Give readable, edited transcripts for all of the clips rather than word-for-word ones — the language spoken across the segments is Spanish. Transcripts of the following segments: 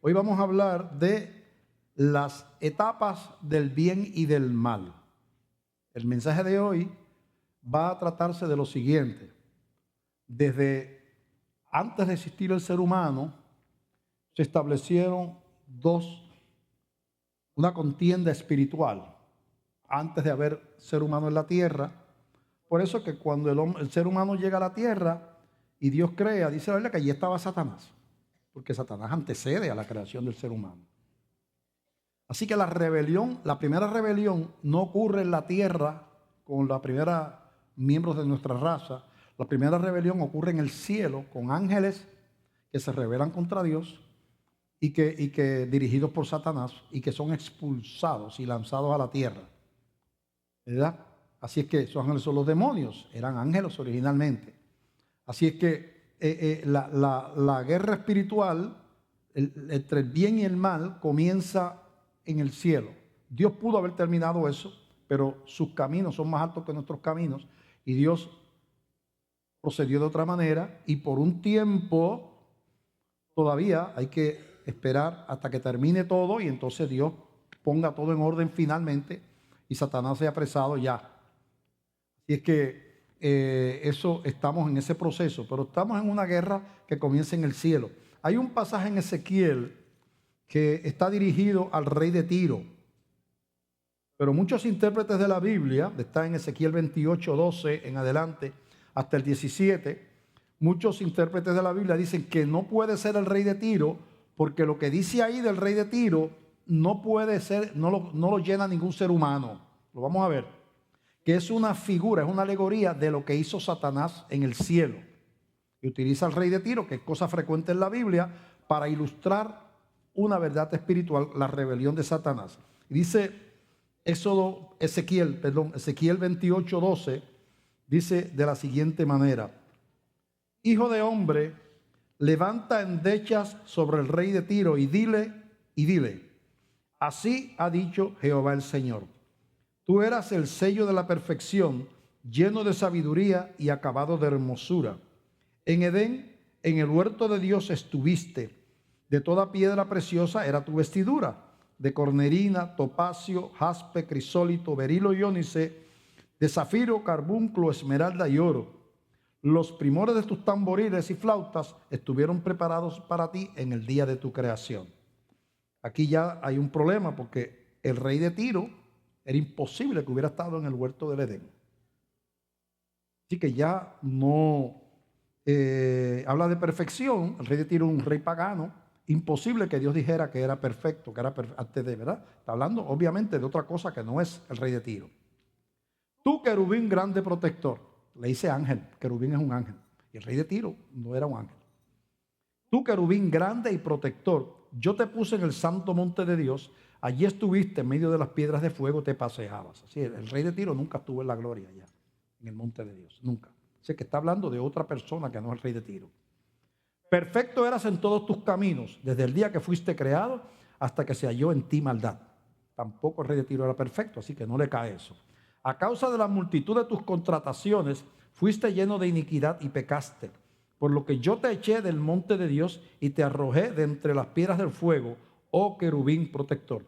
Hoy vamos a hablar de las etapas del bien y del mal. El mensaje de hoy va a tratarse de lo siguiente. Desde antes de existir el ser humano, se establecieron una contienda espiritual antes de haber ser humano en la tierra. Por eso que cuando el ser humano llega a la tierra y Dios crea, dice la Biblia que allí estaba Satanás, porque Satanás antecede a la creación del ser humano. Así que la primera rebelión no ocurre en la tierra con la primera miembros de nuestra raza. La primera rebelión ocurre en el cielo con ángeles que se rebelan contra Dios y que dirigidos por Satanás y que son expulsados y lanzados a la tierra, ¿verdad? Así es que esos ángeles son los demonios, eran ángeles originalmente. Así es que la guerra espiritual entre el bien y el mal comienza en el cielo. Dios pudo haber terminado eso, pero sus caminos son más altos que nuestros caminos y Dios procedió de otra manera y por un tiempo todavía hay que esperar hasta que termine todo y entonces Dios ponga todo en orden finalmente y Satanás sea apresado ya. Y es que estamos en ese proceso, pero estamos en una guerra que comienza en el cielo. Hay un pasaje en Ezequiel que está dirigido al rey de Tiro, pero muchos intérpretes de la Biblia, está en Ezequiel 28, 12 en adelante hasta el 17, muchos intérpretes de la Biblia dicen que no puede ser el rey de Tiro, porque lo que dice ahí del rey de Tiro no puede ser, no lo llena ningún ser humano. Lo vamos a ver. Que es una figura, es una alegoría de lo que hizo Satanás en el cielo. Y utiliza al rey de Tiro, que es cosa frecuente en la Biblia, para ilustrar una verdad espiritual, la rebelión de Satanás. Y dice Ezequiel 28, 12, dice de la siguiente manera: Hijo de hombre, levanta endechas sobre el rey de Tiro y dile, así ha dicho Jehová el Señor. Tú eras el sello de la perfección, lleno de sabiduría y acabado de hermosura. En Edén, en el huerto de Dios estuviste. De toda piedra preciosa era tu vestidura, de cornerina, topacio, jaspe, crisólito, berilo y ónice, de zafiro, carbunclo, esmeralda y oro. Los primores de tus tamboriles y flautas estuvieron preparados para ti en el día de tu creación. Aquí ya hay un problema porque el rey de Tiro era imposible que hubiera estado en el huerto del Edén. Así que ya no habla de perfección. El rey de Tiro es un rey pagano. Imposible que Dios dijera que era perfecto, que era antes de, ¿verdad? Está hablando obviamente de otra cosa que no es el rey de Tiro. Tú, querubín grande protector. Le dice ángel, querubín es un ángel. Y el rey de Tiro no era un ángel. Tú, querubín grande y protector, yo te puse en el santo monte de Dios. Allí estuviste en medio de las piedras de fuego, te paseabas. Así, el rey de Tiro nunca estuvo en la gloria allá, en el monte de Dios, nunca. Así que está hablando de otra persona que no es el rey de Tiro. Perfecto eras en todos tus caminos, desde el día que fuiste creado hasta que se halló en ti maldad. Tampoco el rey de Tiro era perfecto, así que no le cae eso. A causa de la multitud de tus contrataciones, fuiste lleno de iniquidad y pecaste. Por lo que yo te eché del monte de Dios y te arrojé de entre las piedras del fuego, oh querubín protector.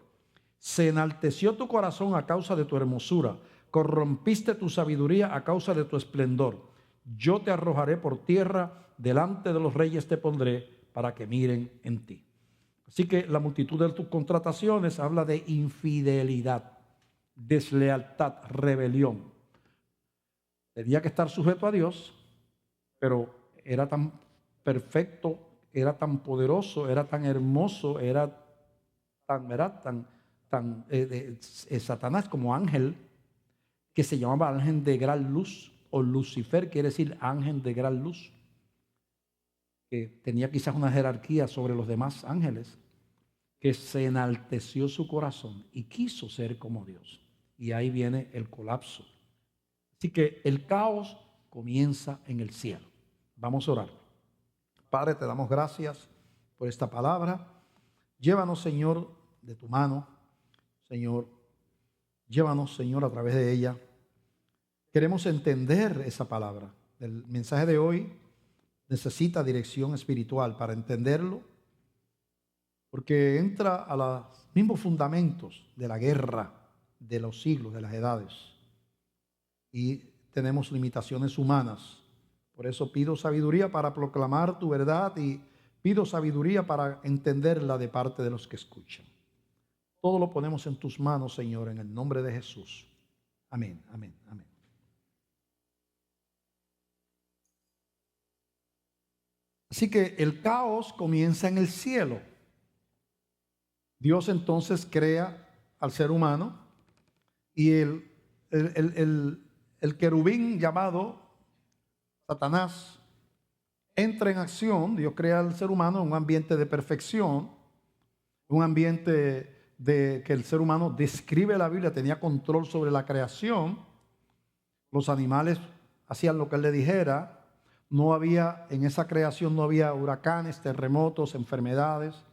Se enalteció tu corazón a causa de tu hermosura, corrompiste tu sabiduría a causa de tu esplendor. Yo te arrojaré por tierra, delante de los reyes te pondré para que miren en ti. Así que la multitud de tus contrataciones habla de infidelidad, deslealtad, rebelión. Tenía que estar sujeto a Dios, pero era tan perfecto, era tan poderoso, era tan hermoso, era tan Satanás como ángel, que se llamaba ángel de gran luz, o Lucifer quiere decir ángel de gran luz, que tenía quizás una jerarquía sobre los demás ángeles, que se enalteció su corazón y quiso ser como Dios. Y ahí viene el colapso. Así que el caos comienza en el cielo. Vamos a orar. Padre, te damos gracias por esta palabra. Llévanos, Señor, de tu mano. Señor, llévanos, Señor, a través de ella. Queremos entender esa palabra. El mensaje de hoy necesita dirección espiritual para entenderlo. porque entra a los mismos fundamentos de la guerra, de los siglos, de las edades. Y tenemos limitaciones humanas. Por eso pido sabiduría para proclamar tu verdad y pido sabiduría para entenderla de parte de los que escuchan. Todo lo ponemos en tus manos, Señor, en el nombre de Jesús. Amén, amén, amén. Así que el caos comienza en el cielo. Dios entonces crea al ser humano y el querubín llamado Satanás entra en acción. Dios crea al ser humano en un ambiente de perfección, un ambiente de que el ser humano describe la Biblia, tenía control sobre la creación. Los animales hacían lo que él le dijera. No había, en esa creación no había huracanes, terremotos, enfermedades.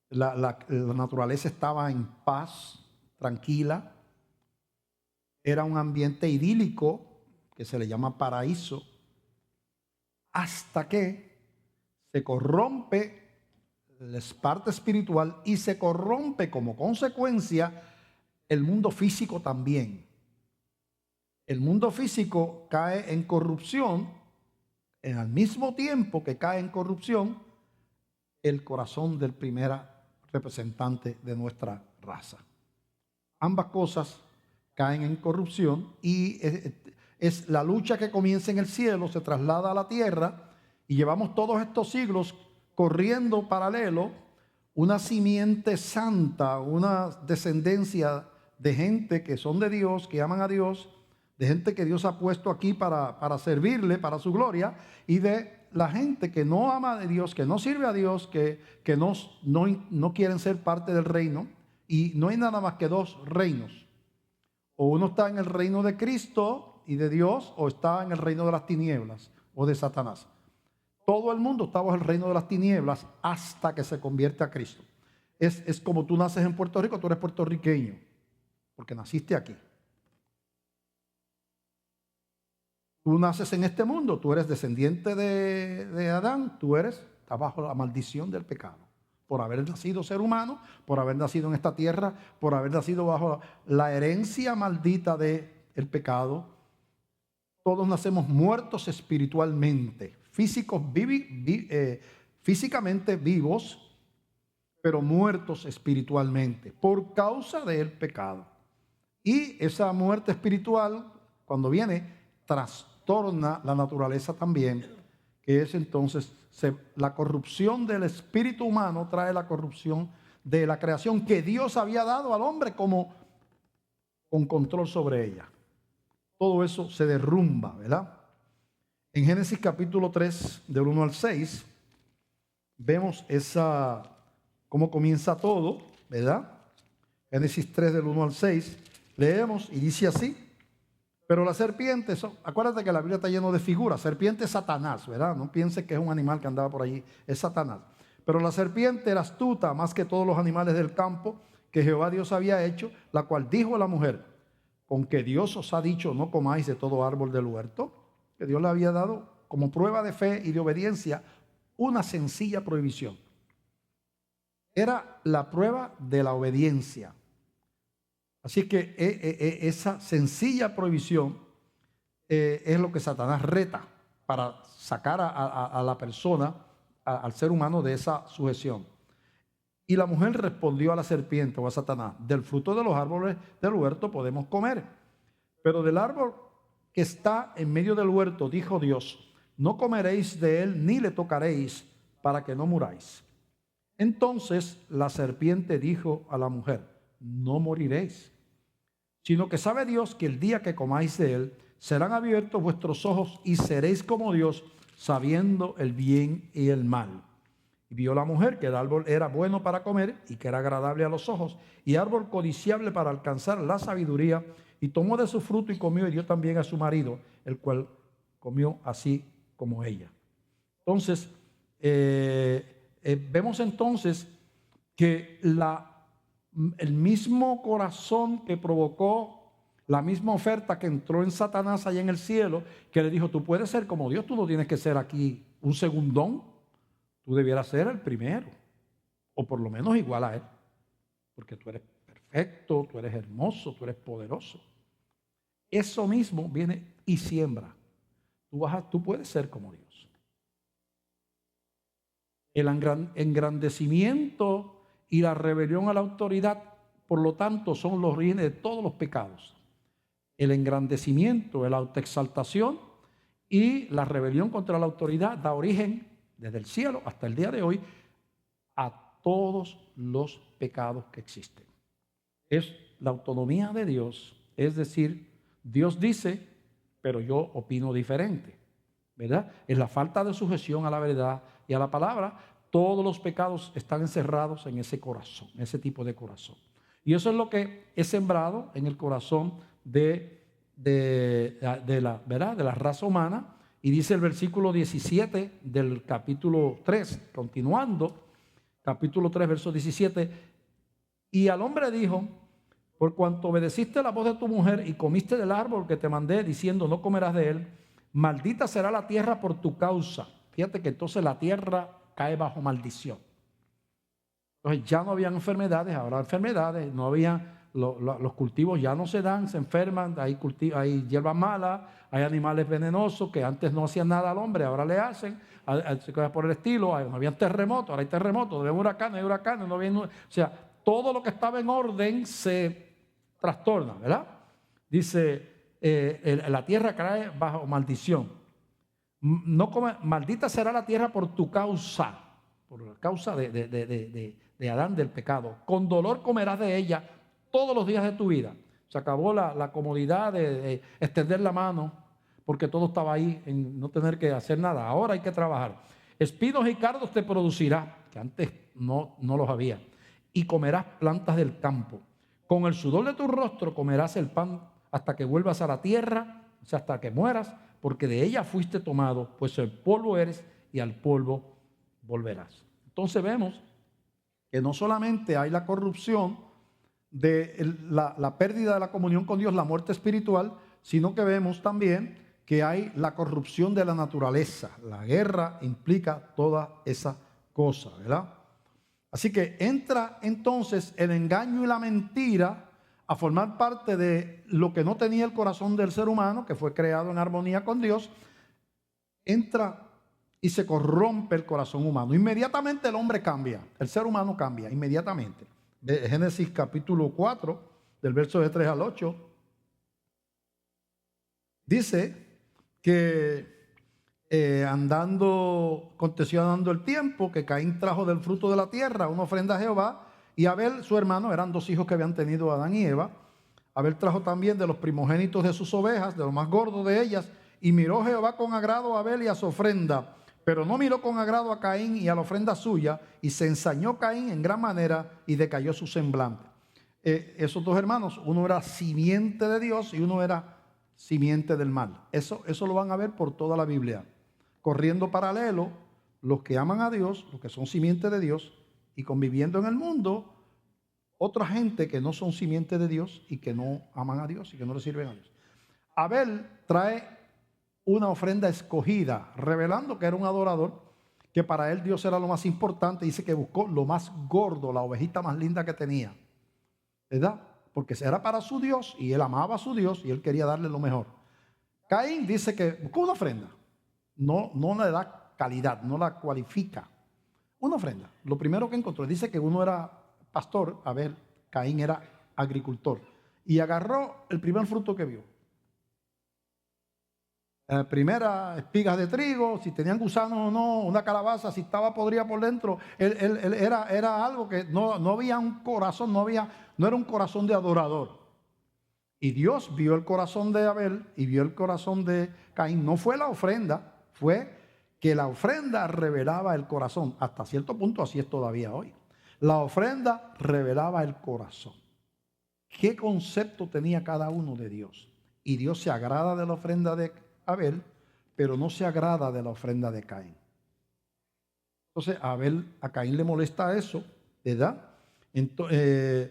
La naturaleza estaba en paz, tranquila. Era un ambiente idílico que se le llama paraíso, hasta que se corrompe la parte espiritual y se corrompe como consecuencia el mundo físico también. El mundo físico cae en corrupción, al mismo tiempo que cae en corrupción el corazón del primer representante de nuestra raza. Ambas cosas caen en corrupción y es la lucha que comienza en el cielo, se traslada a la tierra y llevamos todos estos siglos corriendo paralelo, una simiente santa, una descendencia de gente que son de Dios, que aman a Dios, de gente que Dios ha puesto aquí para servirle, para su gloria, y de la gente que no ama a Dios, que no sirve a Dios, que no quieren ser parte del reino. Y no hay nada más que dos reinos. O uno está en el reino de Cristo y de Dios, o está en el reino de las tinieblas o de Satanás. Todo el mundo está bajo el reino de las tinieblas hasta que se convierte a Cristo. Es como tú naces en Puerto Rico, tú eres puertorriqueño, porque naciste aquí. Tú naces en este mundo, tú eres descendiente de Adán, estás bajo la maldición del pecado. Por haber nacido ser humano, por haber nacido en esta tierra, por haber nacido bajo la herencia maldita del pecado. Todos nacemos muertos espiritualmente, físicamente vivos, pero muertos espiritualmente por causa del pecado. Y esa muerte espiritual, cuando viene, trastorna la naturaleza también, que es entonces la corrupción del espíritu humano trae la corrupción de la creación que Dios había dado al hombre como con control sobre ella. Todo eso se derrumba, ¿verdad? En Génesis capítulo 3, del 1 al 6, vemos cómo comienza todo, ¿verdad? Génesis 3, del 1 al 6, leemos y dice así. Pero la serpiente, acuérdate que la Biblia está llena de figuras. Serpiente es Satanás, ¿verdad? No pienses que es un animal que andaba por allí, es Satanás. Pero la serpiente era astuta más que todos los animales del campo que Jehová Dios había hecho, la cual dijo a la mujer: con que Dios os ha dicho no comáis de todo árbol del huerto, que Dios le había dado como prueba de fe y de obediencia una sencilla prohibición. Era la prueba de la obediencia. Así que esa sencilla prohibición es lo que Satanás reta para sacar a la persona, al ser humano, de esa sujeción. Y la mujer respondió a la serpiente o a Satanás: del fruto de los árboles del huerto podemos comer, pero del árbol que está en medio del huerto, dijo Dios, no comeréis de él ni le tocaréis, para que no muráis. Entonces la serpiente dijo a la mujer: no moriréis, sino que sabe Dios que el día que comáis de él, serán abiertos vuestros ojos y seréis como Dios, sabiendo el bien y el mal. Y vio la mujer que el árbol era bueno para comer y que era agradable a los ojos, y árbol codiciable para alcanzar la sabiduría, y tomó de su fruto y comió, y dio también a su marido, el cual comió así como ella. Entonces, vemos entonces que el mismo corazón que provocó la misma oferta que entró en Satanás allá en el cielo, que le dijo: tú puedes ser como Dios, tú no tienes que ser aquí un segundón, tú debieras ser el primero. o por lo menos igual a él, porque tú eres perfecto, tú eres hermoso, tú eres poderoso. Eso mismo viene y siembra. Tú puedes ser como Dios. El engrandecimiento y la rebelión a la autoridad, por lo tanto, son los orígenes de todos los pecados. El engrandecimiento, la autoexaltación y la rebelión contra la autoridad da origen, desde el cielo hasta el día de hoy, a todos los pecados que existen. Es la autonomía de Dios, es decir, Dios dice, pero yo opino diferente, ¿verdad? Es la falta de sujeción a la verdad y a la palabra. Todos los pecados están encerrados en ese corazón, en ese tipo de corazón. Y eso es lo que es sembrado en el corazón de la, ¿verdad?, de la raza humana. Y dice el versículo 17 del capítulo 3, continuando, capítulo 3, verso 17, y al hombre dijo, por cuanto obedeciste la voz de tu mujer y comiste del árbol que te mandé, diciendo, no comerás de él, maldita será la tierra por tu causa. Fíjate que entonces la tierra cae bajo maldición. Entonces ya no habían enfermedades, ahora hay enfermedades, no había, los cultivos ya no se dan, se enferman, hay hierbas malas, hay animales venenosos que antes no hacían nada al hombre, ahora le hacen, por el estilo, no había terremotos, ahora hay terremotos, no había huracanes, no había, o sea, todo lo que estaba en orden se trastorna, ¿verdad? Dice, la tierra cae bajo maldición. Maldita será la tierra por tu causa, por la causa de Adán, del pecado. Con dolor comerás de ella todos los días de tu vida. Se acabó la comodidad de extender la mano, porque todo estaba ahí, en no tener que hacer nada. Ahora hay que trabajar. Espinos y cardos te producirá, que antes no los había. Y comerás plantas del campo. Con el sudor de tu rostro comerás el pan hasta que vuelvas a la tierra, o sea, hasta que mueras, porque de ella fuiste tomado, pues el polvo eres y al polvo volverás. Entonces vemos que no solamente hay la corrupción de la pérdida de la comunión con Dios, la muerte espiritual, sino que vemos también que hay la corrupción de la naturaleza. La guerra implica toda esa cosa, ¿verdad? Así que entra entonces el engaño y la mentira a formar parte de lo que no tenía el corazón del ser humano, que fue creado en armonía con Dios. Entra y se corrompe el corazón humano. Inmediatamente el hombre cambia, el ser humano cambia, inmediatamente. De Génesis capítulo 4, del verso de 3 al 8, dice que aconteció andando el tiempo, que Caín trajo del fruto de la tierra una ofrenda a Jehová, y Abel, su hermano, eran dos hijos que habían tenido Adán y Eva. Abel trajo también de los primogénitos de sus ovejas, de lo más gordo de ellas, y miró Jehová con agrado a Abel y a su ofrenda, pero no miró con agrado a Caín y a la ofrenda suya, y se ensañó Caín en gran manera y decayó su semblante. Esos dos hermanos, uno era simiente de Dios y uno era simiente del mal. Eso lo van a ver por toda la Biblia. Corriendo paralelo, los que aman a Dios, los que son simiente de Dios, y conviviendo en el mundo, otra gente que no son simiente de Dios y que no aman a Dios y que no le sirven a Dios. Abel trae una ofrenda escogida, revelando que era un adorador, que para él Dios era lo más importante. Dice que buscó lo más gordo, la ovejita más linda que tenía, ¿verdad? Porque era para su Dios y él amaba a su Dios y él quería darle lo mejor. Caín dice que buscó una ofrenda, no le da calidad, no la cualifica. Una ofrenda. Lo primero que encontró, dice que uno era pastor, Abel, Caín era agricultor, y agarró el primer fruto que vio. Primera espigas de trigo, si tenían gusanos o no, una calabaza, si estaba podrida por dentro. Era algo que no había un corazón, no era un corazón de adorador. Y Dios vio el corazón de Abel y vio el corazón de Caín. No fue la ofrenda, fue que la ofrenda revelaba el corazón. Hasta cierto punto así es todavía hoy. La ofrenda revelaba el corazón. ¿Qué concepto tenía cada uno de Dios? Y Dios se agrada de la ofrenda de Abel, pero no se agrada de la ofrenda de Caín. Entonces a Caín le molesta eso, ¿verdad? Entonces,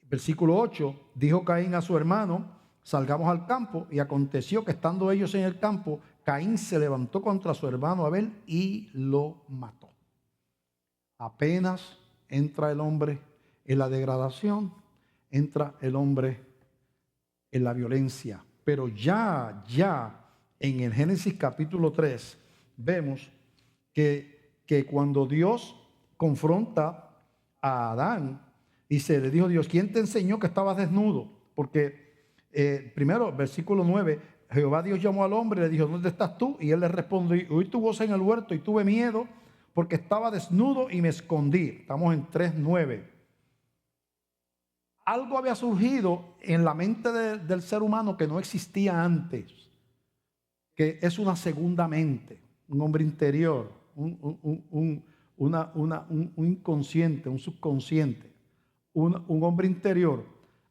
versículo 8, dijo Caín a su hermano, salgamos al campo, y aconteció que estando ellos en el campo, Caín se levantó contra su hermano Abel y lo mató. Apenas entra el hombre en la degradación, entra el hombre en la violencia. Pero ya en el Génesis capítulo 3 vemos que cuando Dios confronta a Adán, le dijo Dios, ¿quién te enseñó que estabas desnudo? Porque primero, versículo 9, Jehová Dios llamó al hombre y le dijo, ¿dónde estás tú? Y él le respondió, oí tu voz en el huerto y tuve miedo porque estaba desnudo y me escondí. Estamos en 3:9. Algo había surgido en la mente del ser humano que no existía antes, que es una segunda mente, un hombre interior, un inconsciente, un subconsciente, un hombre interior,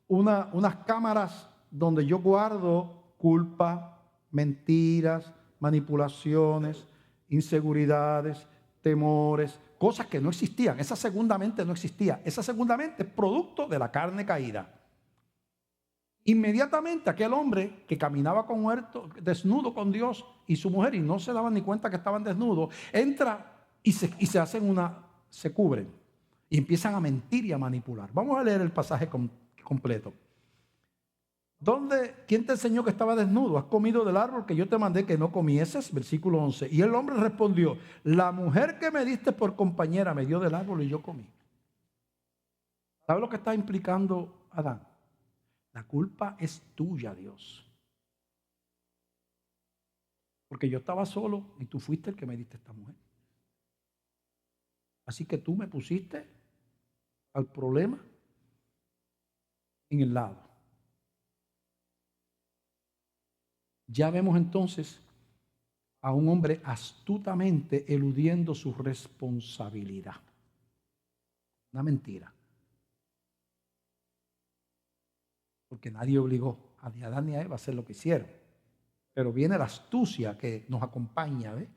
unas cámaras donde yo guardo culpa, mentiras, manipulaciones, inseguridades, temores, cosas que no existían. Esa segunda mente no existía. Esa segunda mente es producto de la carne caída. Inmediatamente aquel hombre que caminaba con muerto, desnudo con Dios y su mujer, y no se daban ni cuenta que estaban desnudos, entra y se cubren y empiezan a mentir y a manipular. Vamos a leer el pasaje completo. ¿Quién te enseñó que estaba desnudo? ¿Has comido del árbol que yo te mandé que no comieses? Versículo 11. Y el hombre respondió, la mujer que me diste por compañera me dio del árbol y yo comí. ¿Sabes lo que está implicando Adán? La culpa es tuya, Dios. Porque yo estaba solo y tú fuiste el que me diste esta mujer. Así que tú me pusiste al problema en el lado. Ya vemos entonces a un hombre astutamente eludiendo su responsabilidad. Una mentira. Porque nadie obligó a ni a Adán ni a Eva a hacer lo que hicieron. Pero viene la astucia que nos acompaña, ¿ves?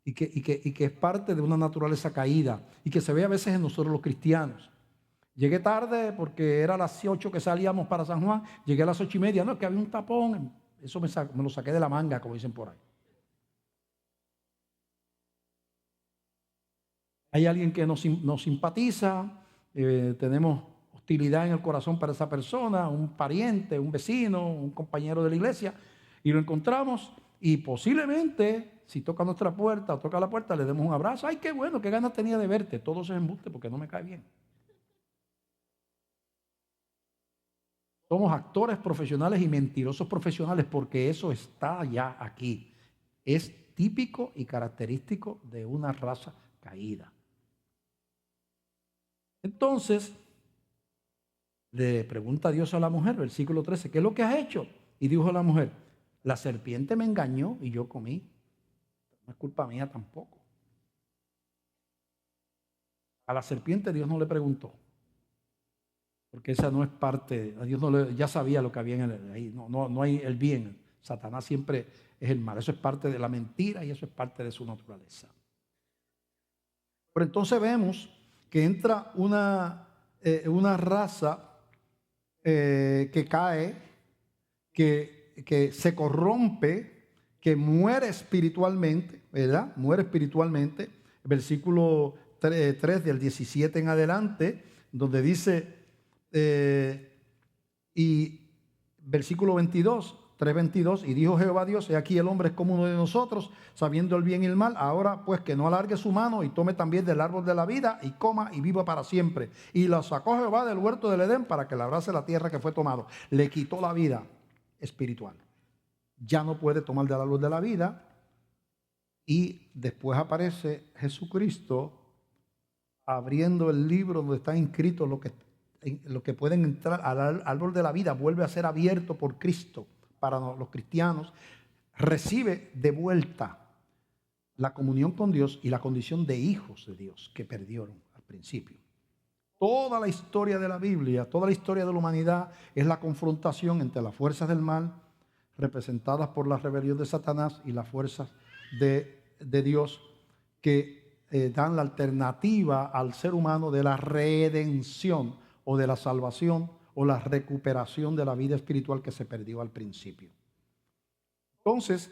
Y que es parte de una naturaleza caída y que se ve a veces en nosotros los cristianos. Llegué tarde porque era a las 8 que salíamos para San Juan, llegué a las 8:30, no, que había un tapón, eso me lo saqué de la manga, como dicen por ahí. Hay alguien que nos simpatiza, tenemos hostilidad en el corazón para esa persona, un pariente, un vecino, un compañero de la iglesia, y lo encontramos y posiblemente, si toca nuestra puerta o toca la puerta, le demos un abrazo. ¡Ay, qué bueno! ¡Qué ganas tenía de verte! Todo se embuste porque no me cae bien. Somos actores profesionales y mentirosos profesionales porque eso está ya aquí. Es típico y característico de una raza caída. Entonces, le pregunta Dios a la mujer, versículo 13, ¿qué es lo que has hecho? Y dijo la mujer, la serpiente me engañó y yo comí. No es culpa mía tampoco. A la serpiente Dios no le preguntó. Porque esa no es parte, a Dios ya sabía lo que había ahí, no hay el bien. Satanás siempre es el mal, eso es parte de la mentira y eso es parte de su naturaleza. Pero entonces vemos que entra una raza que cae, que se corrompe, que muere espiritualmente, ¿verdad? Muere espiritualmente. Versículo 3 del 17 en adelante, donde dice... y versículo 22, 3:22, y dijo Jehová Dios, he aquí el hombre es como uno de nosotros, sabiendo el bien y el mal, ahora pues que no alargue su mano y tome también del árbol de la vida y coma y viva para siempre. Y lo sacó Jehová del huerto del Edén para que labrase la tierra que fue tomado. Le quitó la vida espiritual. Ya no puede tomar del árbol de la vida. Y después aparece Jesucristo abriendo el libro donde está inscrito lo que pueden entrar al árbol de la vida, vuelve a ser abierto por Cristo para los cristianos, recibe de vuelta la comunión con Dios y la condición de hijos de Dios que perdieron al principio. Toda la historia de la Biblia, toda la historia de la humanidad es la confrontación entre las fuerzas del mal, representadas por la rebelión de Satanás, y las fuerzas de Dios que dan la alternativa al ser humano de la redención o de la salvación o la recuperación de la vida espiritual que se perdió al principio. Entonces,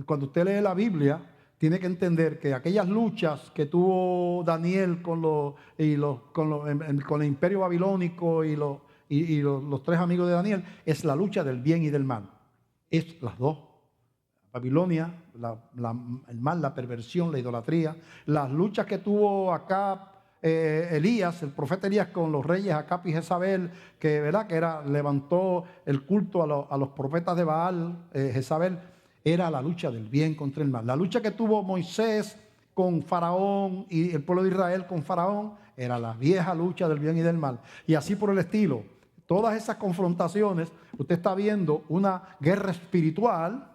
cuando usted lee la Biblia, tiene que entender que aquellas luchas que tuvo Daniel con el imperio babilónico y los tres amigos de Daniel, es la lucha del bien y del mal. Es las dos. Babilonia, el mal, la perversión, la idolatría. Las luchas que tuvo acá Elías, el profeta Elías, con los reyes Acab y Jezabel, que, ¿verdad?, levantó el culto a los profetas de Baal, Jezabel, era la lucha del bien contra el mal. La lucha que tuvo Moisés con Faraón y el pueblo de Israel con Faraón era la vieja lucha del bien y del mal. Y así por el estilo. Todas esas confrontaciones, usted está viendo una guerra espiritual,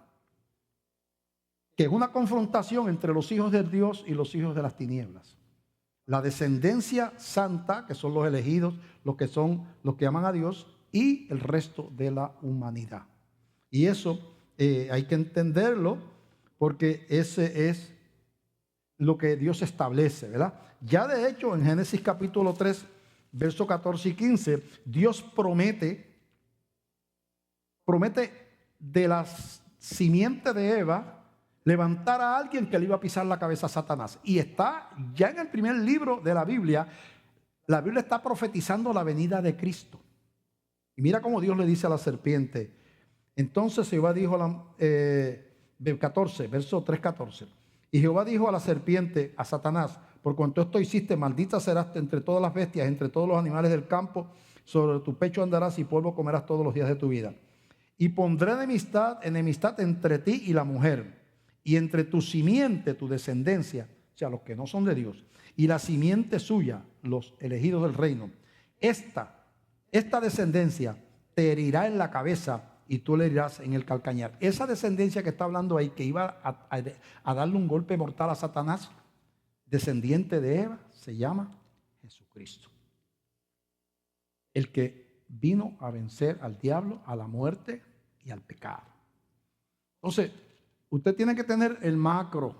que es una confrontación entre los hijos de Dios y los hijos de las tinieblas. La descendencia santa, que son los elegidos, los que aman a Dios, y el resto de la humanidad. Y eso hay que entenderlo, porque ese es lo que Dios establece, ¿verdad? Ya de hecho, en Génesis capítulo 3, versos 14 y 15, Dios promete de la simiente de Eva levantar a alguien que le iba a pisar la cabeza a Satanás. Y está ya en el primer libro de la Biblia está profetizando la venida de Cristo. Y mira cómo Dios le dice a la serpiente. Entonces Jehová dijo, 14, verso 3:14. Y Jehová dijo a la serpiente, a Satanás: por cuanto esto hiciste, maldita serás entre todas las bestias, entre todos los animales del campo, sobre tu pecho andarás y polvo comerás todos los días de tu vida. Y pondré enemistad entre ti y la mujer, y entre tu simiente, tu descendencia, o sea, los que no son de Dios, y la simiente suya, los elegidos del reino. Esta descendencia te herirá en la cabeza y tú le herirás en el calcañar. Esa descendencia que está hablando ahí, que iba a darle un golpe mortal a Satanás, descendiente de Eva, se llama Jesucristo. El que vino a vencer al diablo, a la muerte y al pecado. Entonces, usted tiene que tener el macro,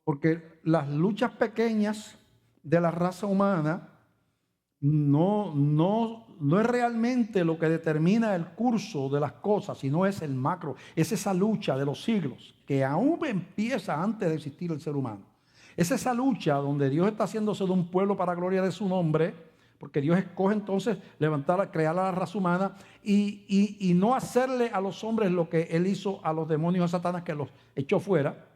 porque las luchas pequeñas de la raza humana no es realmente lo que determina el curso de las cosas, sino es el macro. Es esa lucha de los siglos que aún empieza antes de existir el ser humano. Es esa lucha donde Dios está haciéndose de un pueblo para gloria de su nombre, porque Dios escoge entonces crear a la raza humana y no hacerle a los hombres lo que Él hizo a los demonios, a Satanás, que los echó fuera.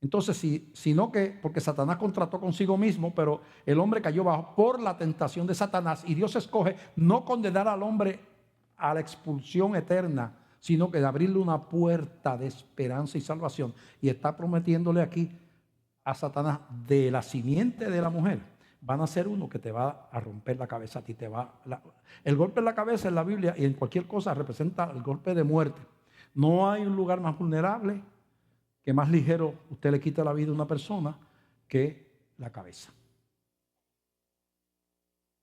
Entonces, sino que, porque Satanás contrató consigo mismo, pero el hombre cayó bajo por la tentación de Satanás, y Dios escoge no condenar al hombre a la expulsión eterna, sino que de abrirle una puerta de esperanza y salvación. Y está prometiéndole aquí a Satanás: de la simiente de la mujer van a ser uno que te va a romper la cabeza a ti. El golpe en la cabeza en la Biblia y en cualquier cosa representa el golpe de muerte. No hay un lugar más vulnerable que más ligero usted le quita la vida a una persona que la cabeza.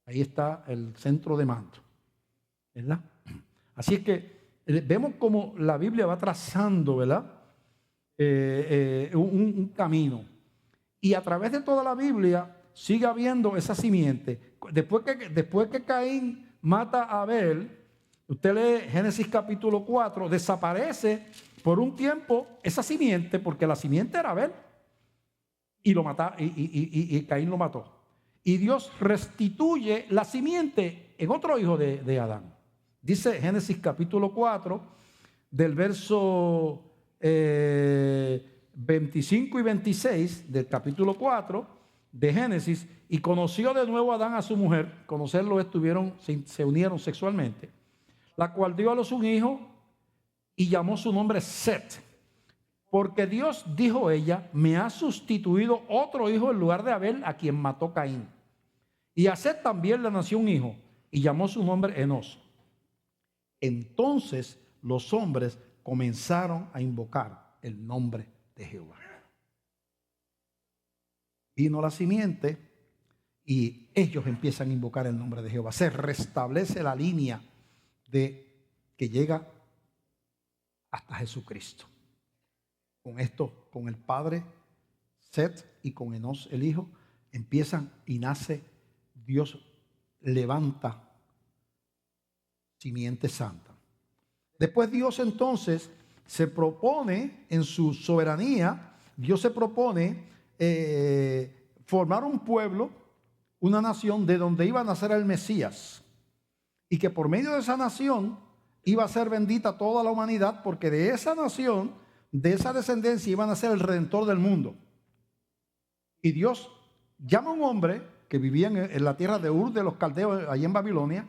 Ahí está el centro de mando, ¿verdad? Así es que vemos cómo la Biblia va trazando, ¿verdad? Un camino. Y a través de toda la Biblia sigue habiendo esa simiente. Después que Caín mata a Abel, usted lee Génesis capítulo 4, desaparece por un tiempo esa simiente, porque la simiente era Abel, y lo mata, y Caín lo mató. Y Dios restituye la simiente en otro hijo de Adán. Dice Génesis capítulo 4, del verso 25 y 26 del capítulo 4 de Génesis: y conoció de nuevo Adán a su mujer. Conocerlo se unieron sexualmente, la cual dio a luz un hijo y llamó su nombre Set, porque Dios, dijo ella, me ha sustituido otro hijo en lugar de Abel, a quien mató Caín. Y a Set también le nació un hijo y llamó su nombre Enos. Entonces los hombres comenzaron a invocar el nombre de Jehová. Vino la simiente y ellos empiezan a invocar el nombre de Jehová. Se restablece la línea que llega hasta Jesucristo. Con esto, con el padre Set y con Enos el hijo, empiezan y nace. Dios levanta simiente santa. Después Dios entonces se propone en su soberanía Dios se propone formar un pueblo, una nación de donde iba a nacer el Mesías, y que por medio de esa nación iba a ser bendita toda la humanidad, porque de esa nación, de esa descendencia, iba a nacer el Redentor del mundo. Y Dios llama a un hombre que vivía en la tierra de Ur de los Caldeos, allí en Babilonia,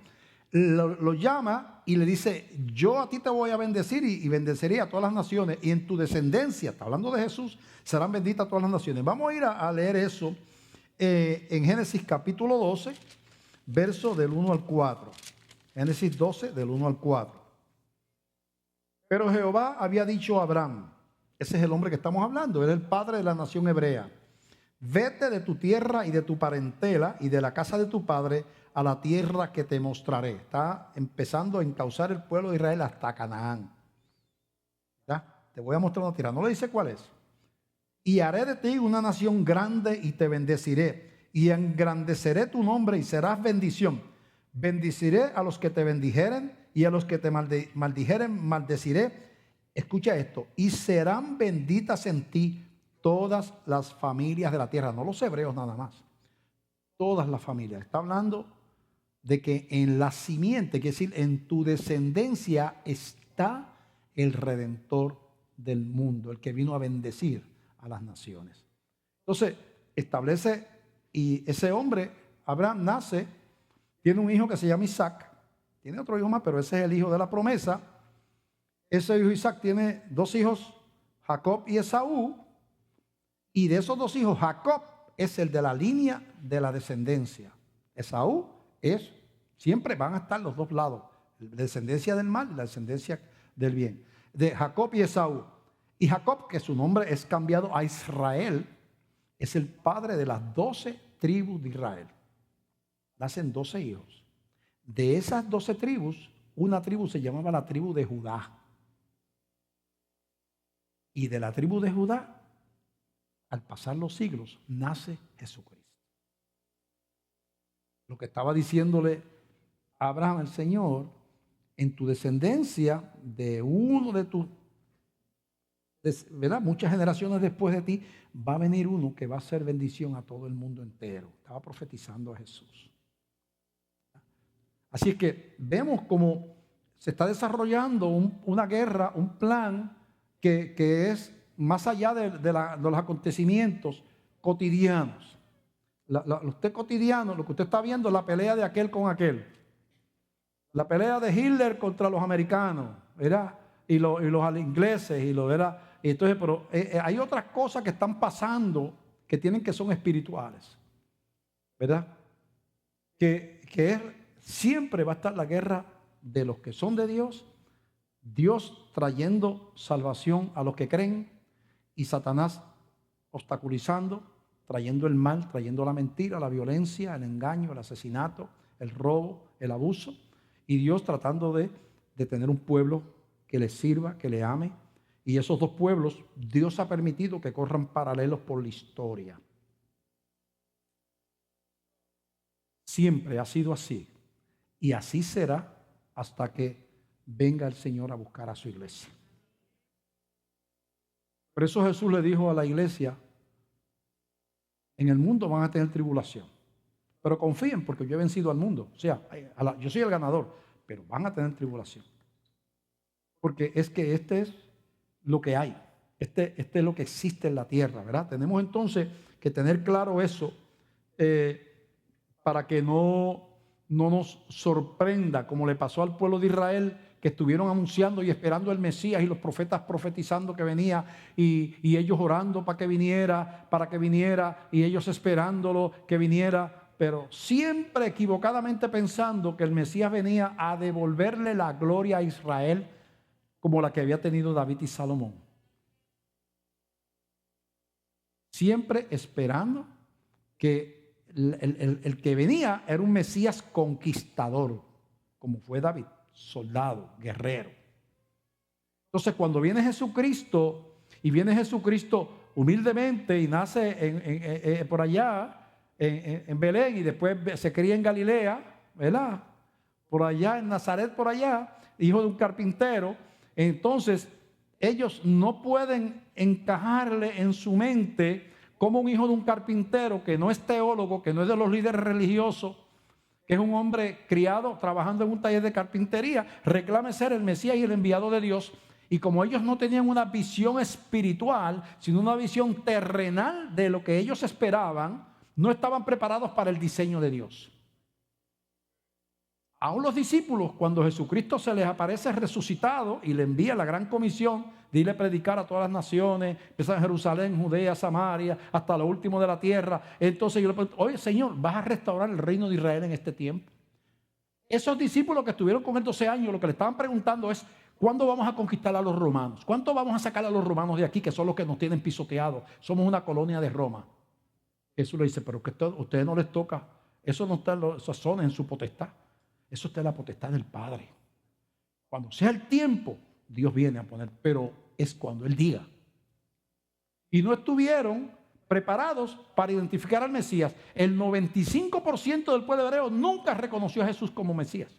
lo llama y le dice: yo a ti te voy a bendecir y bendeciré a todas las naciones, y en tu descendencia, está hablando de Jesús, serán benditas todas las naciones. Vamos a ir a leer eso en Génesis capítulo 12, verso del 1 al 4. Génesis 12, del 1 al 4. Pero Jehová había dicho a Abraham, ese es el hombre que estamos hablando, él es el padre de la nación hebrea: vete de tu tierra y de tu parentela y de la casa de tu padre a la tierra que te mostraré. Está empezando a encauzar el pueblo de Israel hasta Canaán. ¿Ya? Te voy a mostrar una tierra, no le dice cuál es. Y haré de ti una nación grande y te bendeciré y engrandeceré tu nombre y serás bendición. Bendeciré a los que te bendijeren y a los que te maldijeren maldeciré. Escucha esto: y serán benditas en ti todas las familias de la tierra. No los hebreos nada más, todas las familias. Está hablando de que en la simiente, quiere decir en tu descendencia, está el Redentor del mundo, el que vino a bendecir a las naciones. Entonces establece, y ese hombre, Abraham, nace, tiene un hijo que se llama Isaac, tiene otro hijo más, pero ese es el hijo de la promesa. Ese hijo Isaac tiene dos hijos, Jacob y Esaú, y de esos dos hijos, Jacob es el de la línea de la descendencia. Esaú es, siempre van a estar los dos lados, la descendencia del mal y la descendencia del bien, de Jacob y Esaú. Y Jacob, que su nombre es cambiado a Israel, es el padre de las 12 tribus de Israel. Nacen 12 hijos. De esas 12 tribus, una tribu se llamaba la tribu de Judá. Y de la tribu de Judá, al pasar los siglos, nace Jesucristo. Lo que estaba diciéndole a Abraham el Señor: en tu descendencia, de uno de tus, ¿verdad?, muchas generaciones después de ti, va a venir uno que va a ser bendición a todo el mundo entero. Estaba profetizando a Jesús. Así es que vemos cómo se está desarrollando una guerra, un plan que es más allá de los acontecimientos cotidianos. Usted cotidiano, lo que usted está viendo es la pelea de aquel con aquel. La pelea de Hitler contra los americanos, ¿verdad? Y los ingleses, ¿verdad? Y entonces, pero hay otras cosas que están pasando que son espirituales, ¿verdad? Siempre va a estar la guerra de los que son de Dios, Dios trayendo salvación a los que creen, y Satanás obstaculizando, trayendo el mal, trayendo la mentira, la violencia, el engaño, el asesinato, el robo, el abuso, y Dios tratando de tener un pueblo que le sirva, que le ame. Y esos dos pueblos, Dios ha permitido que corran paralelos por la historia. Siempre ha sido así. Y así será hasta que venga el Señor a buscar a su iglesia. Por eso Jesús le dijo a la iglesia: en el mundo van a tener tribulación, pero confíen porque yo he vencido al mundo. O sea, yo soy el ganador, pero van a tener tribulación. Porque es que este es lo que hay. Este es lo que existe en la tierra, ¿verdad? Tenemos entonces que tener claro eso para que no nos sorprenda, como le pasó al pueblo de Israel, que estuvieron anunciando y esperando el Mesías, y los profetas profetizando que venía, y ellos orando para que viniera, y ellos esperándolo que viniera, pero siempre equivocadamente pensando que el Mesías venía a devolverle la gloria a Israel como la que había tenido David y Salomón. Siempre esperando que el que venía era un Mesías conquistador, como fue David, soldado, guerrero. Entonces, cuando viene Jesucristo, y viene Jesucristo humildemente y nace por allá, en Belén, y después se cría en Galilea, ¿verdad? Por allá, en Nazaret, por allá, hijo de un carpintero. Entonces, ellos no pueden encajarle en su mente como un hijo de un carpintero que no es teólogo, que no es de los líderes religiosos, que es un hombre criado trabajando en un taller de carpintería, reclame ser el Mesías y el enviado de Dios. Y como ellos no tenían una visión espiritual, sino una visión terrenal de lo que ellos esperaban, no estaban preparados para el diseño de Dios. Aún los discípulos, cuando Jesucristo se les aparece resucitado y le envía la gran comisión de irle a predicar a todas las naciones, empieza en Jerusalén, Judea, Samaria, hasta lo último de la tierra. Entonces yo le pregunto, oye Señor, ¿vas a restaurar el reino de Israel en este tiempo? Esos discípulos que estuvieron con él 12 años, lo que le estaban preguntando es, ¿cuándo vamos a conquistar a los romanos? ¿Cuánto vamos a sacar a los romanos de aquí, que son los que nos tienen pisoteados? Somos una colonia de Roma. Jesús le dice, pero que a ustedes no les toca, eso no está en los sazones, en su potestad. Eso está en la potestad del Padre. Cuando sea el tiempo, Dios viene a poner, pero es cuando Él diga. Y no estuvieron preparados para identificar al Mesías. El 95% del pueblo hebreo nunca reconoció a Jesús como Mesías.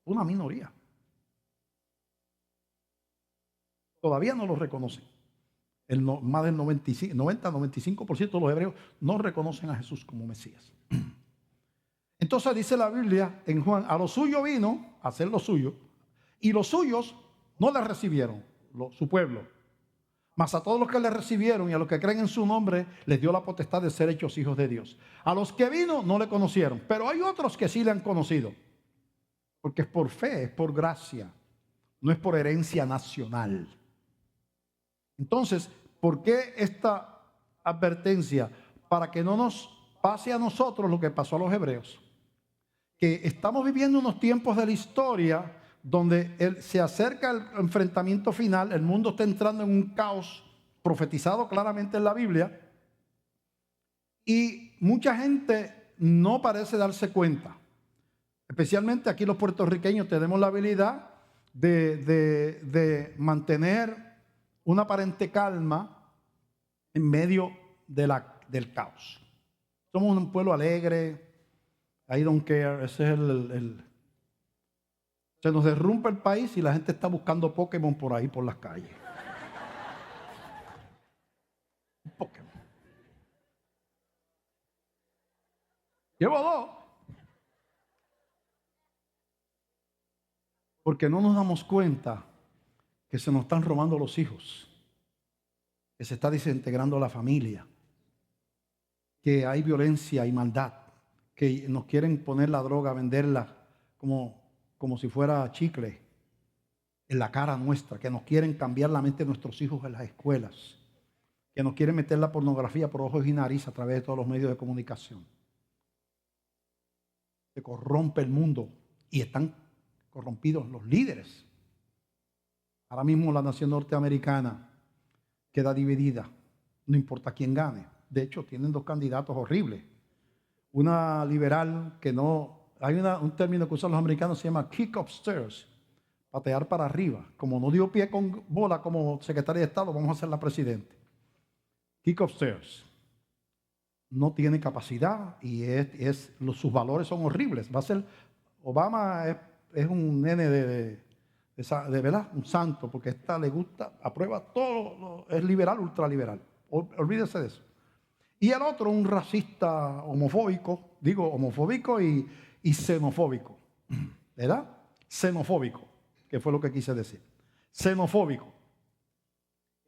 Una minoría. Todavía no lo reconocen. Más del 90-95% de los hebreos no reconocen a Jesús como Mesías. Entonces dice la Biblia en Juan, a lo suyo vino a hacer lo suyo, y los suyos no le recibieron, su pueblo. Mas a todos los que le recibieron y a los que creen en su nombre, les dio la potestad de ser hechos hijos de Dios. A los que vino no le conocieron, pero hay otros que sí le han conocido. Porque es por fe, es por gracia, no es por herencia nacional. Entonces, ¿por qué esta advertencia? Para que no nos pase a nosotros lo que pasó a los hebreos. Que estamos viviendo unos tiempos de la historia donde se acerca el enfrentamiento final, el mundo está entrando en un caos profetizado claramente en la Biblia y mucha gente no parece darse cuenta. Especialmente aquí los puertorriqueños tenemos la habilidad de mantener una aparente calma en medio del caos. Somos un pueblo alegre. I don't care, ese es se nos derrumba el país y la gente está buscando Pokémon por ahí, por las calles. Pokémon. Llevo dos. Porque no nos damos cuenta que se nos están robando los hijos, que se está desintegrando la familia, que hay violencia y maldad, que nos quieren poner la droga, venderla como si fuera chicle en la cara nuestra, que nos quieren cambiar la mente de nuestros hijos en las escuelas, que nos quieren meter la pornografía por ojos y nariz a través de todos los medios de comunicación. Se corrompe el mundo y están corrompidos los líderes. Ahora mismo la nación norteamericana queda dividida, no importa quién gane. De hecho, tienen dos candidatos horribles. Una liberal que no... Hay un término que usan los americanos, se llama kick upstairs, patear para arriba. Como no dio pie con bola como secretaria de Estado, vamos a hacer la presidente. Kick upstairs. No tiene capacidad y sus valores son horribles. Va a ser... Obama es un nene de verdad, un santo, porque esta le gusta, aprueba todo, es liberal, ultraliberal. Olvídese de eso. Y el otro, un racista homofóbico, y xenofóbico, ¿verdad? Xenofóbico, que fue lo que quise decir. Xenofóbico,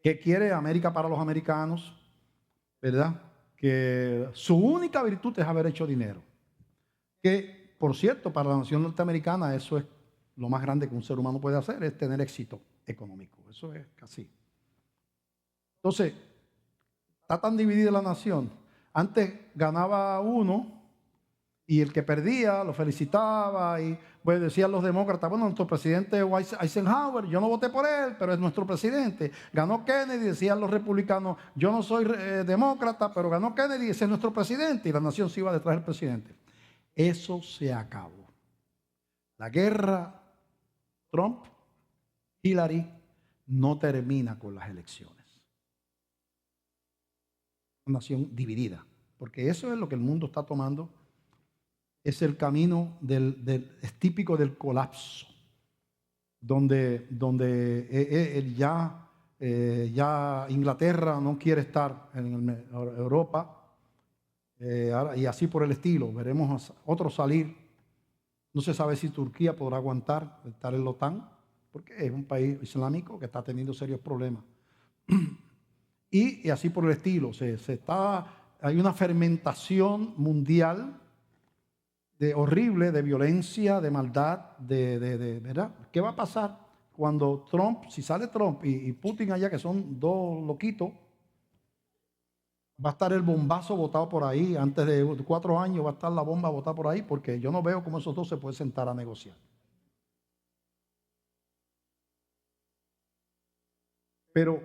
que quiere América para los americanos, ¿verdad? Que su única virtud es haber hecho dinero. Que, por cierto, para la nación norteamericana eso es lo más grande que un ser humano puede hacer, es tener éxito económico. Eso es así. Entonces, está tan dividida la nación. Antes ganaba uno y el que perdía lo felicitaba y pues decían los demócratas, bueno, nuestro presidente Eisenhower, yo no voté por él, pero es nuestro presidente. Ganó Kennedy, decían los republicanos, yo no soy demócrata, pero ganó Kennedy, ese es nuestro presidente, y la nación se iba detrás del presidente. Eso se acabó. La guerra Trump, Hillary, no termina con las elecciones. Una nación dividida, porque eso es lo que el mundo está tomando. Es el camino es típico del colapso, donde ya Ya Inglaterra no quiere estar en Europa. Y así por el estilo. Veremos otros salir. No se sabe si Turquía podrá aguantar estar en la OTAN, porque es un país islámico que está teniendo serios problemas. Y así por el estilo. Hay una fermentación mundial horrible de violencia, de maldad, ¿verdad? ¿Qué va a pasar cuando Trump, si sale Trump y Putin allá, que son dos loquitos? Va a estar el bombazo botado por ahí. Antes de 4 años va a estar la bomba botada por ahí, porque yo no veo cómo esos dos se pueden sentar a negociar. Pero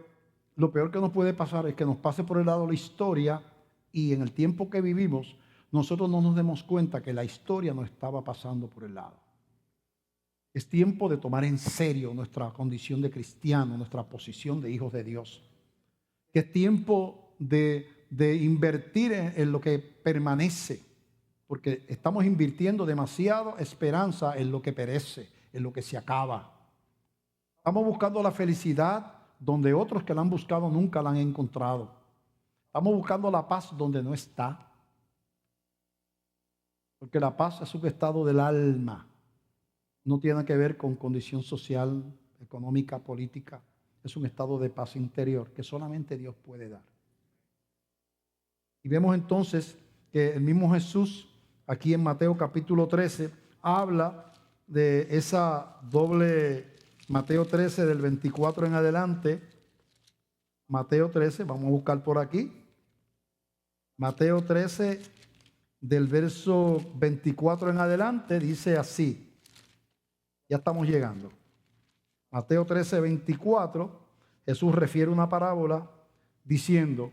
lo peor que nos puede pasar es que nos pase por el lado la historia y en el tiempo que vivimos, nosotros no nos demos cuenta que la historia nos estaba pasando por el lado. Es tiempo de tomar en serio nuestra condición de cristiano, nuestra posición de hijos de Dios. Es tiempo de invertir en lo que permanece, porque estamos invirtiendo demasiada esperanza en lo que perece, en lo que se acaba. Estamos buscando la felicidad donde otros que la han buscado nunca la han encontrado. Estamos buscando la paz donde no está, porque la paz es un estado del alma. No tiene que ver con condición social, económica, política. Es un estado de paz interior que solamente Dios puede dar. Y vemos entonces que el mismo Jesús, aquí en Mateo capítulo 13, habla de esa doble, Mateo 13 del 24 en adelante. Mateo 13, vamos a buscar por aquí. Mateo 13 del verso 24 en adelante dice así. Ya estamos llegando. Mateo 13, 24, Jesús refiere una parábola diciendo: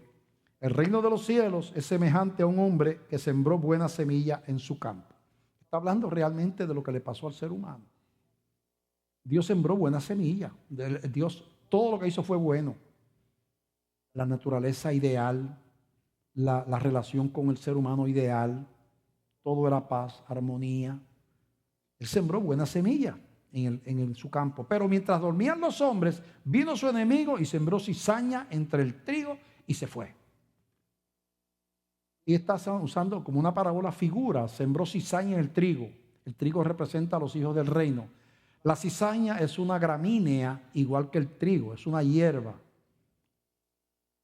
el reino de los cielos es semejante a un hombre que sembró buena semilla en su campo. Está hablando realmente de lo que le pasó al ser humano. Dios sembró buena semilla. Dios, todo lo que hizo fue bueno. La naturaleza ideal, la relación con el ser humano ideal, todo era paz, armonía. Él sembró buena semilla en su campo. Pero mientras dormían los hombres, vino su enemigo y sembró cizaña entre el trigo y se fue. Y está usando como una parábola figura, sembró cizaña en el trigo. El trigo representa a los hijos del reino. La cizaña es una gramínea igual que el trigo, es una hierba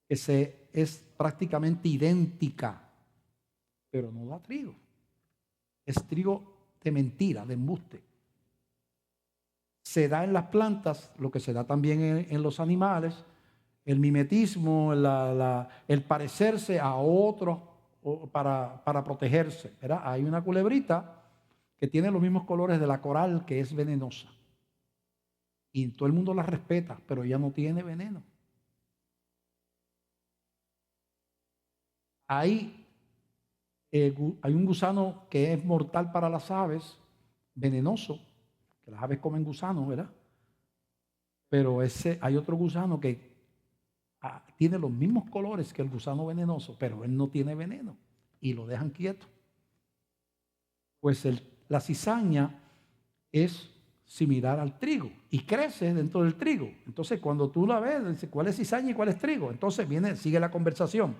que es prácticamente idéntica, pero no da trigo. Es trigo de mentira, de embuste. Se da en las plantas, lo que se da también en los animales, el mimetismo, el parecerse a otros para protegerse, ¿verdad? Hay una culebrita que tiene los mismos colores de la coral, que es venenosa. Y todo el mundo la respeta, pero ella no tiene veneno. Hay un gusano que es mortal para las aves, venenoso, que las aves comen gusanos, ¿verdad? Pero hay otro gusano que tiene los mismos colores que el gusano venenoso, pero él no tiene veneno y lo dejan quieto. Pues la cizaña es similar al trigo y crece dentro del trigo. Entonces, cuando tú la ves, dices, ¿cuál es cizaña y cuál es trigo? Entonces sigue la conversación.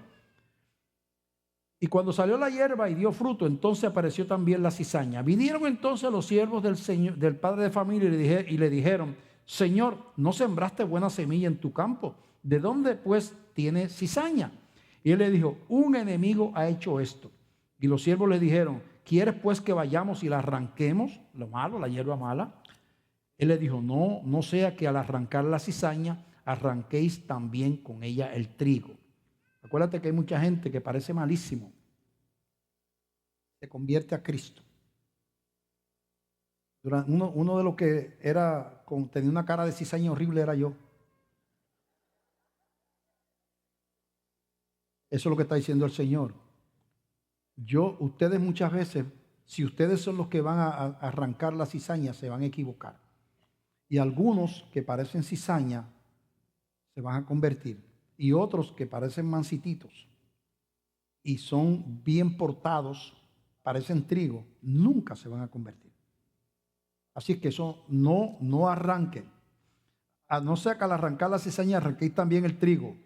Y cuando salió la hierba y dio fruto, entonces apareció también la cizaña. Vinieron entonces los siervos del padre de familia y le dijeron: Señor, ¿no sembraste buena semilla en tu campo? ¿De dónde pues tiene cizaña? Y él le dijo: un enemigo ha hecho esto. Y los siervos le dijeron: ¿quieres pues que vayamos y la arranquemos? Lo malo, la hierba mala. Él le dijo: no sea que al arrancar la cizaña arranquéis también con ella el trigo. Acuérdate que hay mucha gente que parece malísimo, se convierte a Cristo. Uno de los que tenía una cara de cizaña horrible era yo. Eso es lo que está diciendo el Señor. Ustedes muchas veces, si ustedes son los que van a arrancar la cizaña, se van a equivocar. Y algunos que parecen cizaña se van a convertir. Y otros que parecen mansititos y son bien portados, parecen trigo, nunca se van a convertir. Así que eso no arranquen. a no sea que al arrancar la cizaña arranquéis también el trigo.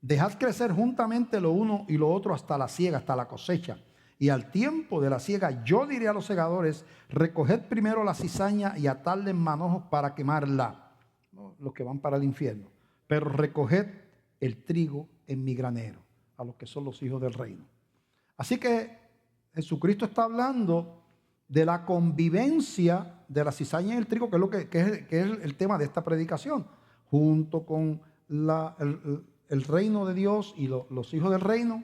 Dejad crecer juntamente lo uno y lo otro hasta la siega, hasta la cosecha. Y al tiempo de la siega yo diré a los segadores, recoged primero la cizaña y atadle en manojos para quemarla, ¿no? Los que van para el infierno. Pero recoged el trigo en mi granero, a los que son los hijos del reino. Así que Jesucristo está hablando de la convivencia de la cizaña y el trigo, que es lo que es el tema de esta predicación, junto con el reino de Dios y los hijos del reino.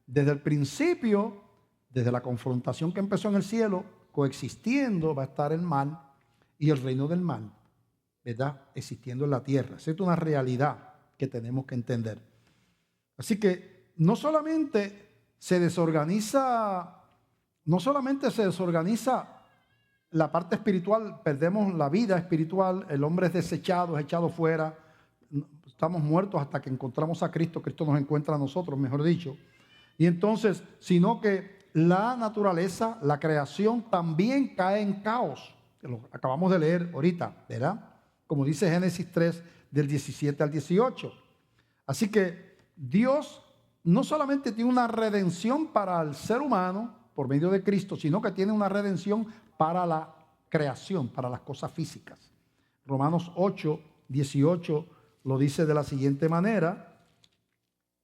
Desde el principio, desde la confrontación que empezó en el cielo, coexistiendo va a estar el mal y el reino del mal, ¿verdad? Existiendo en la tierra. Esa es una realidad que tenemos que entender. Así que no solamente se desorganiza la parte espiritual, perdemos la vida espiritual, el hombre es desechado, es echado fuera, estamos muertos hasta que encontramos a Cristo, Cristo nos encuentra a nosotros, mejor dicho. Y entonces, sino que la naturaleza, la creación también cae en caos, que lo acabamos de leer ahorita, ¿verdad? Como dice Génesis 3, del 17 al 18. Así que Dios no solamente tiene una redención para el ser humano por medio de Cristo, sino que tiene una redención para la creación, para las cosas físicas. Romanos 8, 18 lo dice de la siguiente manera.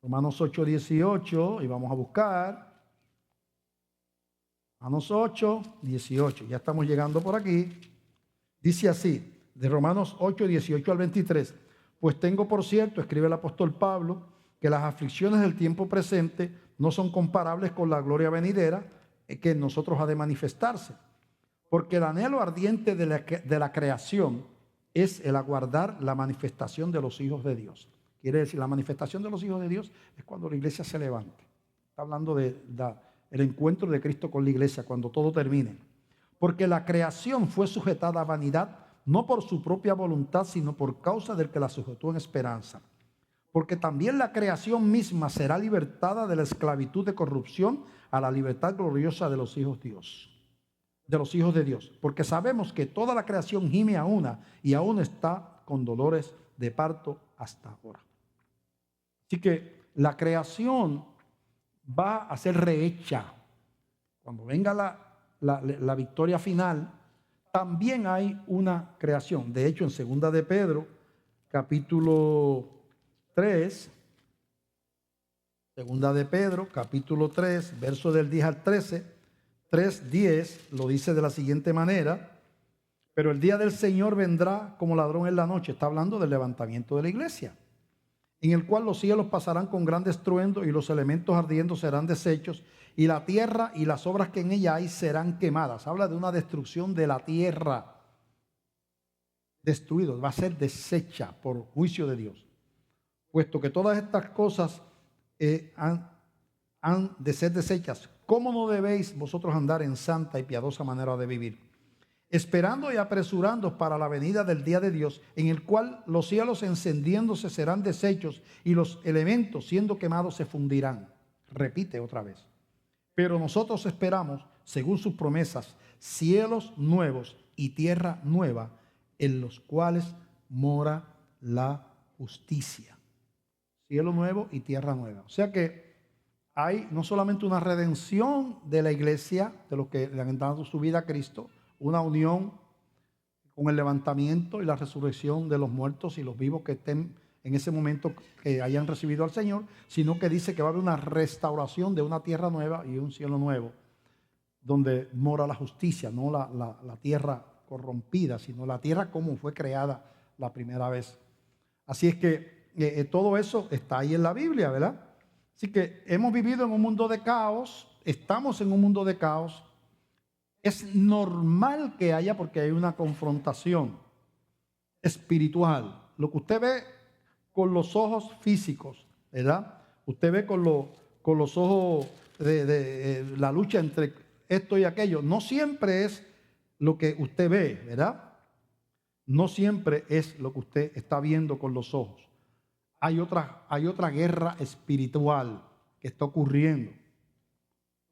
Romanos 8, 18, y vamos a buscar. Romanos 8, 18, ya estamos llegando por aquí. Dice así, de Romanos 8, 18 al 23. Pues tengo por cierto, escribe el apóstol Pablo, que las aflicciones del tiempo presente no son comparables con la gloria venidera que en nosotros ha de manifestarse. Porque el anhelo ardiente de la creación es el aguardar la manifestación de los hijos de Dios. Quiere decir, la manifestación de los hijos de Dios es cuando la iglesia se levante. Está hablando del encuentro de Cristo con la iglesia, cuando todo termine. Porque la creación fue sujetada a vanidad, no por su propia voluntad, sino por causa del que la sujetó en esperanza. Porque también la creación misma será libertada de la esclavitud de corrupción a la libertad gloriosa de los hijos de Dios. De los hijos de Dios. Porque sabemos que toda la creación gime a una y aún está con dolores de parto hasta ahora. Así que la creación va a ser rehecha. Cuando venga la victoria final, también hay una creación. De hecho, en 2 de Pedro, capítulo 3, 2 de Pedro, capítulo 3, verso del 10 al 13, 3:10 lo dice de la siguiente manera: pero el día del Señor vendrá como ladrón en la noche. Está hablando del levantamiento de la iglesia, en el cual los cielos pasarán con gran estruendo y los elementos ardiendo serán deshechos y la tierra y las obras que en ella hay serán quemadas. Habla de una destrucción de la tierra, destruido, va a ser deshecha por juicio de Dios. Puesto que todas estas cosas han de ser deshechas, ¿cómo no debéis vosotros andar en santa y piadosa manera de vivir? Esperando y apresurando para la venida del día de Dios, en el cual los cielos encendiéndose serán deshechos y los elementos siendo quemados se fundirán. Repite otra vez. Pero nosotros esperamos, según sus promesas, cielos nuevos y tierra nueva, en los cuales mora la justicia. Cielo nuevo y tierra nueva. O sea que hay no solamente una redención de la iglesia, de los que le han dado su vida a Cristo, una unión con el levantamiento y la resurrección de los muertos y los vivos que estén en ese momento que hayan recibido al Señor, sino que dice que va a haber una restauración de una tierra nueva y un cielo nuevo, donde mora la justicia, no la tierra corrompida, sino la tierra como fue creada la primera vez. Así es que todo eso está ahí en la Biblia, ¿verdad? Así que hemos vivido en un mundo de caos, estamos en un mundo de caos. Es normal que haya, porque hay una confrontación espiritual. Lo que usted ve con los ojos físicos, ¿verdad? Usted ve con los ojos de la lucha entre esto y aquello. No siempre es lo que usted ve, ¿verdad? No siempre es lo que usted está viendo con los ojos. Hay otra guerra espiritual que está ocurriendo,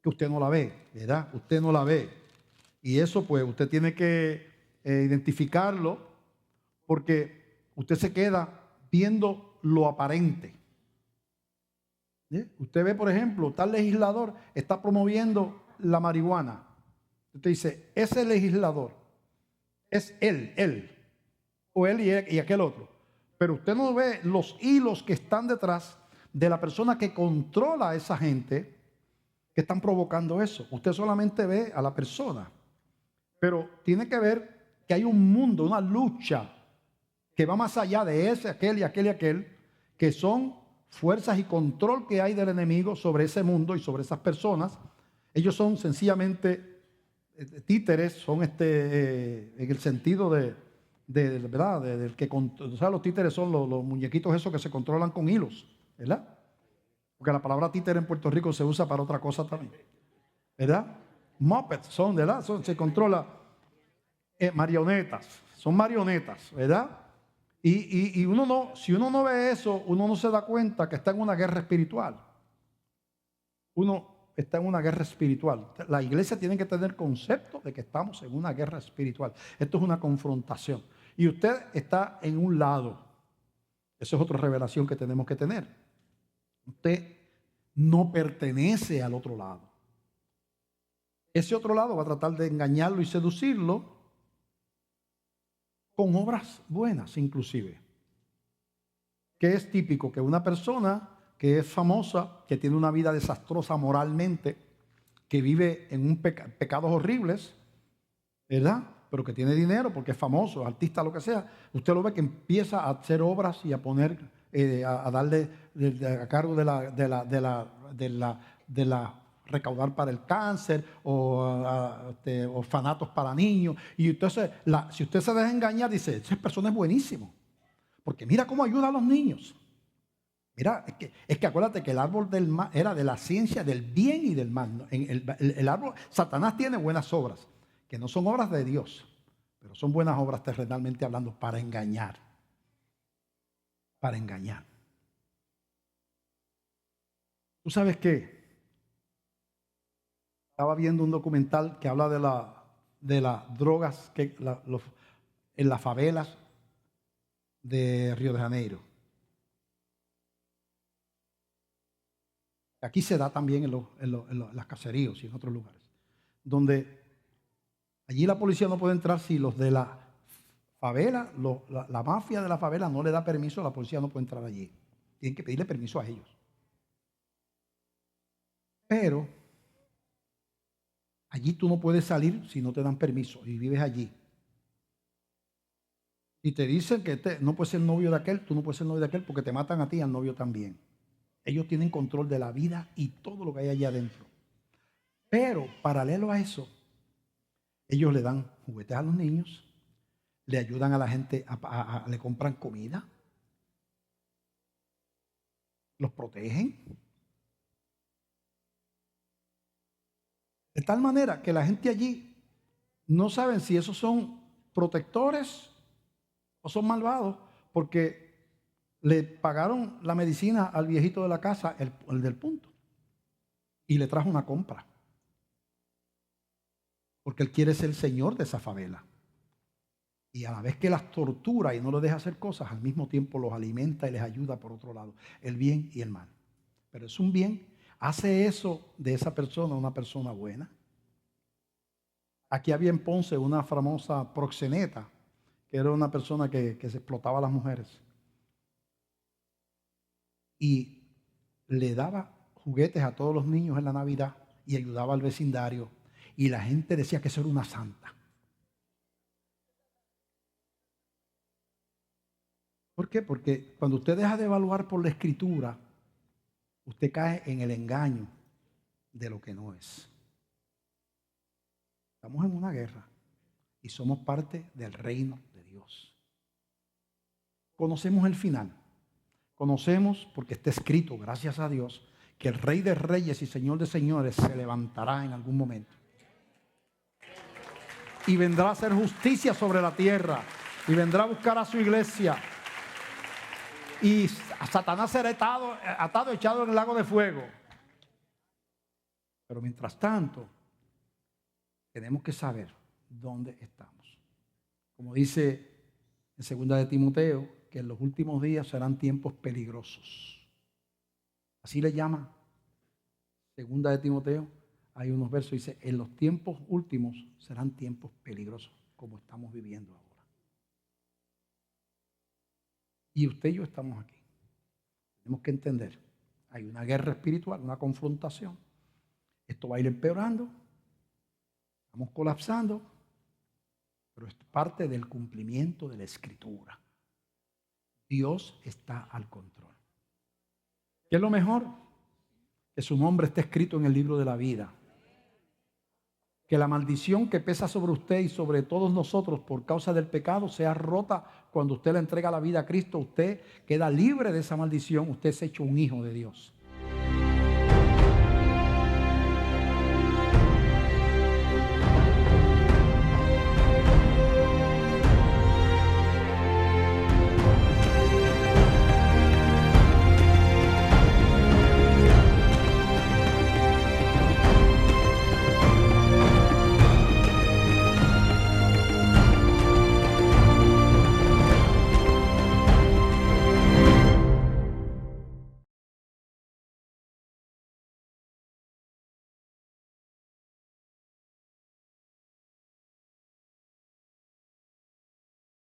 que usted no la ve, ¿verdad? Usted no la ve. Y eso pues usted tiene que identificarlo, porque usted se queda viendo lo aparente. Usted ve, por ejemplo, tal legislador está promoviendo la marihuana. Usted dice, ese legislador es él, o él y aquel otro. Pero usted no ve los hilos que están detrás de la persona que controla a esa gente que están provocando eso. Usted solamente ve a la persona. Pero tiene que ver que hay un mundo, una lucha que va más allá de ese, aquel y aquel y aquel, que son fuerzas y control que hay del enemigo sobre ese mundo y sobre esas personas. Ellos son sencillamente títeres, son en el sentido ¿verdad? Del que, o sea, los títeres son los muñequitos esos que se controlan con hilos, ¿verdad? Porque la palabra títere en Puerto Rico se usa para otra cosa también, ¿verdad? Muppets son, ¿verdad? Se controla marionetas, son marionetas, ¿verdad? Y uno no, si uno no ve eso, uno no se da cuenta que está en una guerra espiritual. Uno está en una guerra espiritual. La iglesia tiene que tener concepto de que estamos en una guerra espiritual. Esto es una confrontación. Y usted está en un lado. Esa es otra revelación que tenemos que tener. Usted no pertenece al otro lado. Ese otro lado va a tratar de engañarlo y seducirlo con obras buenas inclusive. Que es típico que una persona que es famosa, que tiene una vida desastrosa moralmente, que vive en pecados horribles, ¿verdad? Pero que tiene dinero porque es famoso, artista, lo que sea, usted lo ve que empieza a hacer obras y a poner, a darle a cargo de la recaudar para el cáncer o orfanatos para niños. Y entonces, si usted se deja engañar, dice, esa persona es buenísimo, porque mira cómo ayuda a los niños. Mira, es que acuérdate que el árbol del mal era de la ciencia del bien y del mal, ¿no? El árbol, Satanás tiene buenas obras, que no son obras de Dios, pero son buenas obras terrenalmente hablando para engañar. Para engañar. ¿Tú sabes qué? Estaba viendo un documental que habla de las drogas en las favelas de Río de Janeiro. Aquí se da también en las caseríos y en otros lugares, donde allí la policía no puede entrar si los de la favela, la mafia de la favela no le da permiso, la policía no puede entrar allí. Tienen que pedirle permiso a ellos. Pero allí tú no puedes salir si no te dan permiso y vives allí. Y te dicen que no puedes ser novio de aquel, tú no puedes ser novio de aquel porque te matan a ti y al novio también. Ellos tienen control de la vida y todo lo que hay allá adentro. Pero paralelo a eso, ellos le dan juguetes a los niños, le ayudan a la gente, le compran comida, los protegen. De tal manera que la gente allí no saben si esos son protectores o son malvados, porque le pagaron la medicina al viejito de la casa, el del punto, y le trajo una compra. Porque él quiere ser el señor de esa favela. Y a la vez que las tortura y no les deja hacer cosas, al mismo tiempo los alimenta y les ayuda por otro lado. El bien y el mal. Pero es un bien. Hace eso de esa persona una persona buena. Aquí había en Ponce una famosa proxeneta, que era una persona que se explotaba a las mujeres. Y le daba juguetes a todos los niños en la Navidad y ayudaba al vecindario. Y la gente decía que eso era una santa. ¿Por qué? Porque cuando usted deja de evaluar por la escritura, usted cae en el engaño de lo que no es. Estamos en una guerra y somos parte del reino de Dios. Conocemos el final. Conocemos, porque está escrito, gracias a Dios, que el Rey de Reyes y Señor de Señores se levantará en algún momento. Y vendrá a hacer justicia sobre la tierra. Y vendrá a buscar a su iglesia. Y a Satanás será atado, echado en el lago de fuego. Pero mientras tanto, tenemos que saber dónde estamos. Como dice en 2 de Timoteo, que en los últimos días serán tiempos peligrosos. Así le llama Segunda de Timoteo. Hay unos versos que dice, en los tiempos últimos serán tiempos peligrosos, como estamos viviendo ahora. Y usted y yo estamos aquí. Tenemos que entender, hay una guerra espiritual, una confrontación. Esto va a ir empeorando, estamos colapsando, pero es parte del cumplimiento de la Escritura. Dios está al control. ¿Qué es lo mejor? Que su nombre esté escrito en el libro de la vida. Que la maldición que pesa sobre usted y sobre todos nosotros por causa del pecado sea rota cuando usted le entrega la vida a Cristo. Usted queda libre de esa maldición. Usted es hecho un hijo de Dios.